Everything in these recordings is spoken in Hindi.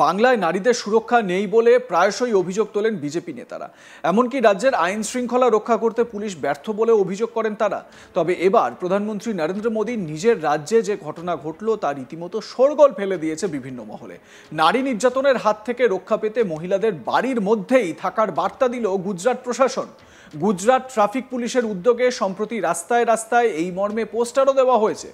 বাংলায় নারীদের সুরক্ষা নেই বলে প্রায়শই অভিযোগ তোলেন বিজেপি নেতারা। এমনকি রাজ্যের আইন শৃঙ্খলা রক্ষা করতে পুলিশ ব্যর্থ বলে অভিযোগ করেন তারা। তবে এবার প্রধানমন্ত্রী নরেন্দ্র মোদী নিজের রাজ্যে যে ঘটনা ঘটলো তা রীতিমতো শোরগোল ফেলে দিয়েছে বিভিন্ন মহলে। নারী নির্যাতনের হাত থেকে রক্ষা পেতে মহিলাদের বাড়ির মধ্যেই থাকার বার্তা দিল গুজরাট প্রশাসন। গুজরাট ট্রাফিক পুলিশের উদ্যোগে সম্প্রতি রাস্তায় রাস্তায় এই মর্মে পোস্টারও দেওয়া হয়েছে।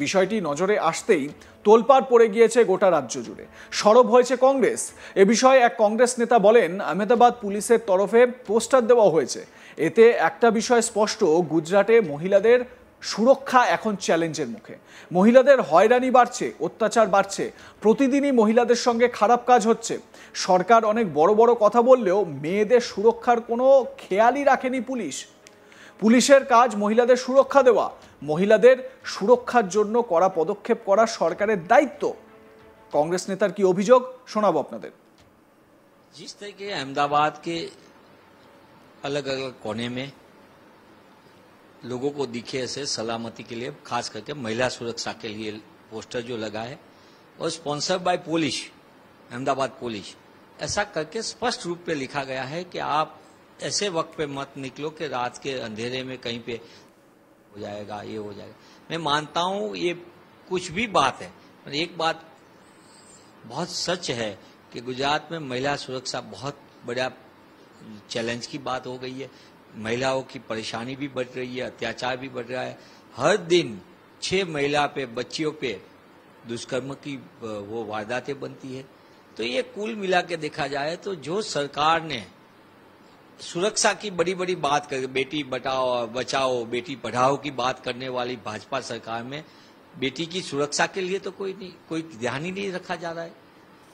বিষয়টি নজরে আসতেই তোলপাড় পড়ে গিয়েছে গোটা রাজ্য জুড়ে। সরব হয়েছে কংগ্রেস। এ বিষয়ে এক কংগ্রেস নেতা বলেন, আহমেদাবাদ পুলিশের তরফে পোস্টার দেওয়া হয়েছে। এতে একটা বিষয় স্পষ্ট, গুজরাটে মহিলাদের সুরক্ষা এখন চ্যালেঞ্জের মুখে। মহিলাদের হয়রানি বাড়ছে, অত্যাচার বাড়ছে, প্রতিদিনই মহিলাদের সঙ্গে খারাপ কাজ হচ্ছে। সরকার অনেক বড় বড় কথা বললেও মেয়েদের সুরক্ষার কোনো খেয়ালই রাখেনি পুলিশ। পুলিশের কাজ মহিলাদের সুরক্ষা দেওয়া, মহিলাদের সুরক্ষার জন্য কড়া পদক্ষেপ করা সরকারের দায়িত্ব। कांग्रेस नेतार की अभियोग शोनाबो आपनादेर। जिस तरह के अहमदाबाद के अलग अलग कोने में लोगों को दिखे ऐसे सलामती के लिए, खास करके महिला सुरक्षा के लिए पोस्टर जो लगा है और sponsor by police, Ahmedabad police, ऐसा करके स्पष्ट रूप पे लिखा गया है कि आप ऐसे वक्त पे मत निकलो कि रात के अंधेरे में कहीं पे हो जाएगा, ये हो जाएगा। मैं मानता हूं ये कुछ भी बात है, पर एक बात बहुत सच है कि गुजरात में महिला सुरक्षा बहुत बड़ा चैलेंज की बात हो गई है। महिलाओं की परेशानी भी बढ़ रही है, अत्याचार भी बढ़ रहा है। हर दिन 6 महिला पे, बच्चियों पे दुष्कर्म की वो वारदातें बनती है। तो ये कुल मिला के देखा जाए तो जो सरकार ने सुरक्षा की बड़ी बड़ी बात कर, बेटी बचाओ बेटी पढ़ाओ की बात करने वाली भाजपा सरकार में बेटी की सुरक्षा के लिए तो कोई ध्यान ही नहीं रखा जा रहा है।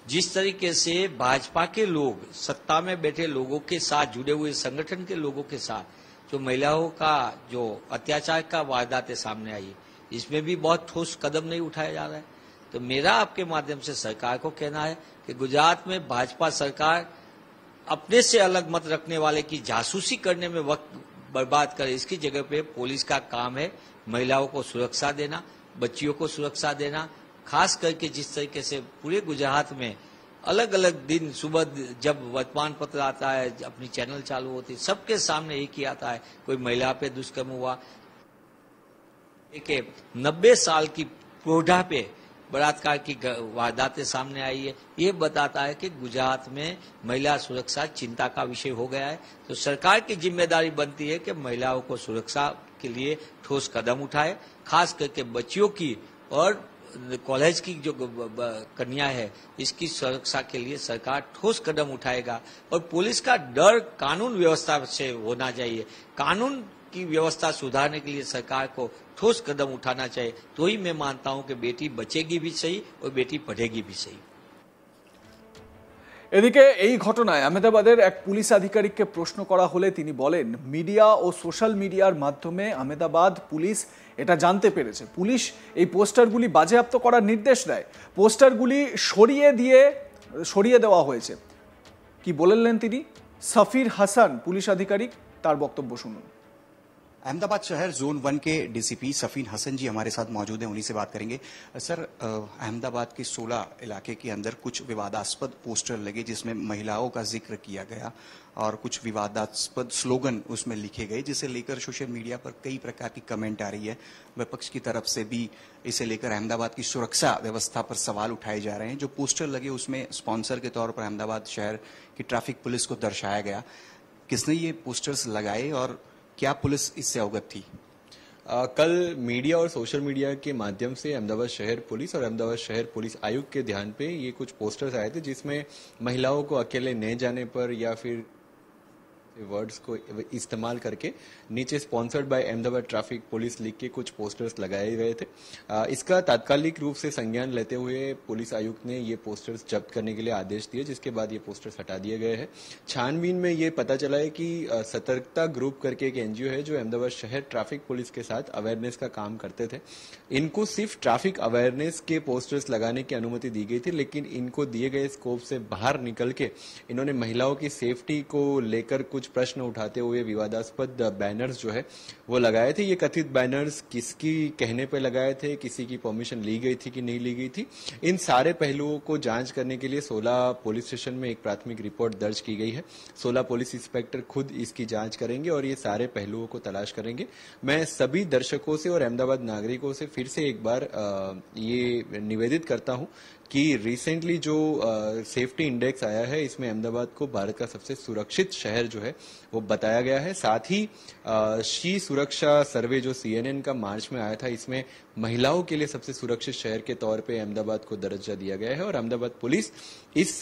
जिस तरीके से भाजपा के लोग, सत्ता में बैठे लोगों के साथ, जुड़े हुए संगठन के लोगों के साथ जो महिलाओं का जो अत्याचार का वारदातें सामने आई है, इसमें भी बहुत ठोस कदम नहीं उठाया जा रहा है। तो मेरा आपके माध्यम से सरकार को कहना है कि गुजरात में भाजपा सरकार अपने से अलग मत रखने वाले की जासूसी करने में वक्त बर्बाद करे। इसकी जगह पे पुलिस का काम है महिलाओं को सुरक्षा देना, बच्चियों को सुरक्षा देना। खास करके जिस तरीके से पूरे गुजरात में अलग अलग दिन सुबह जब वर्तमान पत्र आता है, अपनी चैनल चालू होती है, सबके सामने एक ही आता है, कोई महिला पे दुष्कर्म हुआ, 90 साल की प्रौढ़ा पे बलात्कार की वारदातें सामने आई है। ये बताता है कि गुजरात में महिला सुरक्षा चिंता का विषय हो गया है। तो सरकार की जिम्मेदारी बनती है कि महिलाओं को सुरक्षा के लिए ठोस कदम उठाए, खास करके बच्चियों की और कॉलेज की जो कन्या है इसकी सुरक्षा के लिए सरकार ठोस कदम उठाएगा। और पुलिस का डर कानून व्यवस्था से होना चाहिए। कानून की व्यवस्था सुधारने के लिए सरकार को ठोस कदम उठाना चाहिए। तो ही मैं मानता हूं कि बेटी बचेगी भी सही और बेटी पढ़ेगी भी सही। এদিকে এই ঘটনায় আহমেদাবাদের এক পুলিশ আধিকারিককে প্রশ্ন করা হলে তিনি বলেন, মিডিয়া ও সোশ্যাল মিডিয়ার মাধ্যমে আহমেদাবাদ পুলিশ এটা জানতে পেরেছে। পুলিশ এই পোস্টারগুলি বাজেয়াপ্ত করার নির্দেশ দেয়। পোস্টারগুলি সরিয়ে দেওয়া হয়েছে। কি বললেন তিনি? সফির হাসান পুলিশ আধিকারিক, তার বক্তব্য শুনুন। अहमदाबाद शहर जोन 1 के डीसीपी सफीन हसन जी हमारे साथ मौजूद हैं, उन्हीं से बात करेंगे। सर, अहमदाबाद के 16 इलाके के अंदर कुछ विवादास्पद पोस्टर लगे जिसमें महिलाओं का जिक्र किया गया और कुछ विवादास्पद स्लोगन उसमें लिखे गए, जिसे लेकर सोशल मीडिया पर कई प्रकार की कमेंट आ रही है। विपक्ष की तरफ से भी इसे लेकर अहमदाबाद की सुरक्षा व्यवस्था पर सवाल उठाए जा रहे हैं। जो पोस्टर लगे उसमें स्पॉन्सर के तौर पर अहमदाबाद शहर की ट्रैफिक पुलिस को दर्शाया गया। किसने ये पोस्टर्स लगाए और क्या पुलिस इससे अवगत थी? कल मीडिया और सोशल मीडिया के माध्यम से अहमदाबाद शहर पुलिस और अहमदाबाद शहर पुलिस आयुक्त के ध्यान पे ये कुछ पोस्टर्स आए थे जिसमें महिलाओं को अकेले नहीं जाने पर या फिर वर्ड्स को इस्तेमाल करके नीचे sponsored by Ahmedabad traffic police लिख के कुछ पोस्टर्स लगाए गए थे। इसका तात्कालिक रूप से संज्ञान लेते हुए पुलिस आयुक्त ने ये पोस्टर्स जब्त करने के लिए आदेश दिए, जिसके बाद ये पोस्टर्स हटा दिए गए हैं। छानबीन में ये पता चला है कि सतर्कता ग्रुप करके एक एनजीओ है जो अहमदाबाद शहर ट्रैफिक पुलिस के साथ अवेयरनेस का काम करते थे। इनको सिर्फ ट्रैफिक अवेयरनेस के पोस्टर्स लगाने की अनुमति दी गई थी, लेकिन इनको दिए गए स्कोप से बाहर निकल के इन्होंने महिलाओं की सेफ्टी को लेकर कुछ कुछ प्रश्न उठाते हुए विवादास्पद बैनर्स जो है वो लगाए थे। ये कथित बैनर्स किसकी कहने पे लगाए थे, किसी की परमिशन ली गई थी कि नहीं ली गई थी, इन सारे पहलुओं को जांच करने के लिए 16 पुलिस स्टेशन में एक प्राथमिक रिपोर्ट दर्ज की गई है। 16 पुलिस इंस्पेक्टर खुद इसकी जांच करेंगे और ये सारे पहलुओं को तलाश करेंगे। मैं सभी दर्शकों से और अहमदाबाद नागरिकों से फिर से एक बार ये निवेदित करता हूं कि रिसेंटली जो सेफ्टी इंडेक्स आया है, इसमें अहमदाबाद को भारत का सबसे सुरक्षित शहर जो है वो बताया गया है। साथ ही शी सुरक्षा सर्वे जो CNN का मार्च में आया था, इसमें महिलाओं के लिए सबसे सुरक्षित शहर के तौर पे अहमदाबाद को दर्जा दिया गया है और अहमदाबाद पुलिस इस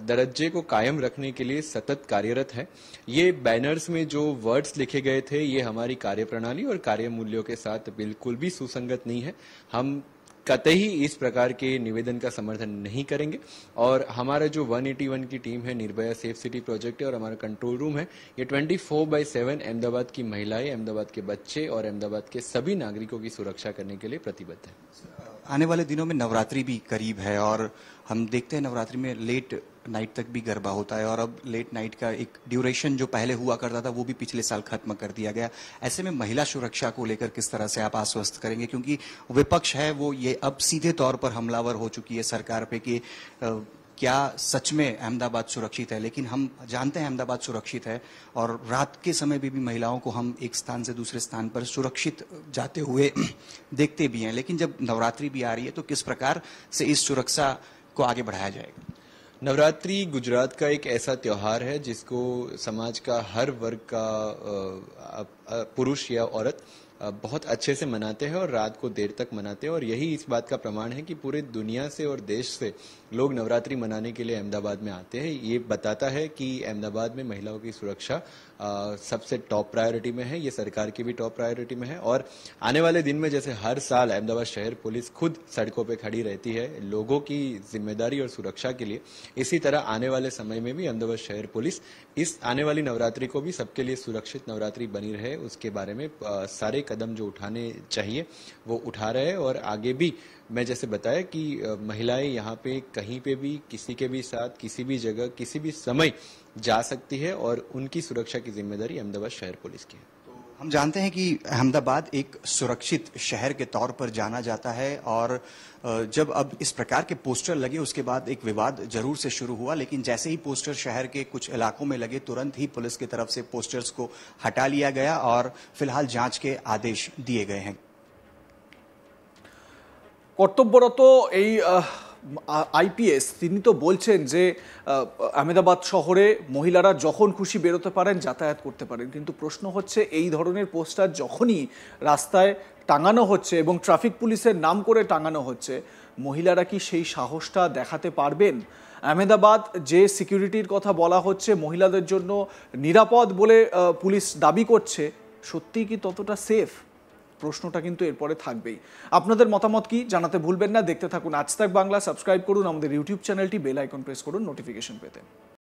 दर्जे को कायम रखने के लिए सतत कार्यरत है। ये बैनर्स में जो वर्ड्स लिखे गए थे, ये हमारी कार्यप्रणाली और कार्य मूल्यों के साथ बिल्कुल भी सुसंगत नहीं है। हम कतई इस प्रकार के निवेदन का समर्थन नहीं करेंगे और हमारा जो 181 की टीम है, निर्भया सेफ सिटी प्रोजेक्ट है और हमारा कंट्रोल रूम है, ये 24/7 अहमदाबाद की महिलाएं, अहमदाबाद के बच्चे और अहमदाबाद के सभी नागरिकों की सुरक्षा करने के लिए प्रतिबद्ध है। आने वाले दिनों में नवरात्रि भी करीब है और हम देखते हैं नवरात्रि में लेट नाइट तक भी गरबा होता है और अब लेट नाइट का एक ड्यूरेशन जो पहले हुआ करता था वो भी पिछले साल खत्म कर दिया गया। ऐसे में महिला सुरक्षा को लेकर किस तरह से आप आश्वस्त करेंगे, क्योंकि विपक्ष है वो ये अब सीधे तौर पर हमलावर हो चुकी है सरकार पे कि क्या सच में अहमदाबाद सुरक्षित है। लेकिन हम जानते हैं अहमदाबाद सुरक्षित है और रात के समय भी महिलाओं को हम एक स्थान से दूसरे स्थान पर सुरक्षित जाते हुए देखते भी हैं। लेकिन जब नवरात्रि भी आ रही है तो किस प्रकार से इस सुरक्षा को आगे बढ़ाया जाएगा? नवरात्रि गुजरात का एक ऐसा त्योहार है जिसको समाज का हर वर्ग का पुरुष या औरत बहुत अच्छे से मनाते हैं और रात को देर तक मनाते हैं और यही इस बात का प्रमाण है कि पूरे दुनिया से और देश से लोग नवरात्रि मनाने के लिए अहमदाबाद में आते हैं। ये बताता है कि अहमदाबाद में महिलाओं की सुरक्षा सबसे टॉप प्रायोरिटी में है, ये सरकार की भी टॉप प्रायोरिटी में है और आने वाले दिन में जैसे हर साल अहमदाबाद शहर पुलिस खुद सड़कों पे खड़ी रहती है लोगों की जिम्मेदारी और सुरक्षा के लिए, इसी तरह आने वाले समय में भी अहमदाबाद शहर पुलिस इस आने वाली नवरात्रि को भी सबके लिए सुरक्षित नवरात्रि बनी रहे उसके बारे में सारे कदम जो उठाने चाहिए वो उठा रहे हैं। और आगे भी मैं जैसे बताया कि महिलाएं यहाँ पे कहीं पे भी किसी के भी साथ किसी भी जगह किसी भी समय जा सकती है और उनकी सुरक्षा की जिम्मेदारी अहमदाबाद शहर पुलिस की है। हम जानते हैं कि अहमदाबाद एक सुरक्षित शहर के तौर पर जाना जाता है और जब अब इस प्रकार के पोस्टर लगे उसके बाद एक विवाद जरूर से शुरू हुआ, लेकिन जैसे ही पोस्टर शहर के कुछ इलाकों में लगे तुरंत ही पुलिस की तरफ से पोस्टर्स को हटा लिया गया और फिलहाल जांच के आदेश दिए गए हैं। কর্তব্যরত এই আইপিএস তিনি তো বলছেন যে আহমেদাবাদ শহরে মহিলারা যখন খুশি বেরোতে পারেন, যাতায়াত করতে পারেন, কিন্তু প্রশ্ন হচ্ছে এই ধরনের পোস্টার যখনই রাস্তায় টাঙানো হচ্ছে এবং ট্রাফিক পুলিশের নাম করে টাঙানো হচ্ছে, মহিলারা কি সেই সাহসটা দেখাতে পারবেন? আহমেদাবাদ যে সিকিউরিটির কথা বলা হচ্ছে মহিলাদের জন্য নিরাপদ বলে পুলিশ দাবি করছে, সত্যিই কি ততটা সেফ? প্রশ্নটা কিন্তু এরপরে থাকবেই। আপনাদের মতামত কি জানাতে ভুলবেন না। দেখতে থাকুন আজ তাক বাংলা, সাবস্ক্রাইব করুন আমাদের ইউটিউব চ্যানেলটি, বেল আইকন প্রেস করুন নোটিফিকেশন পেতে।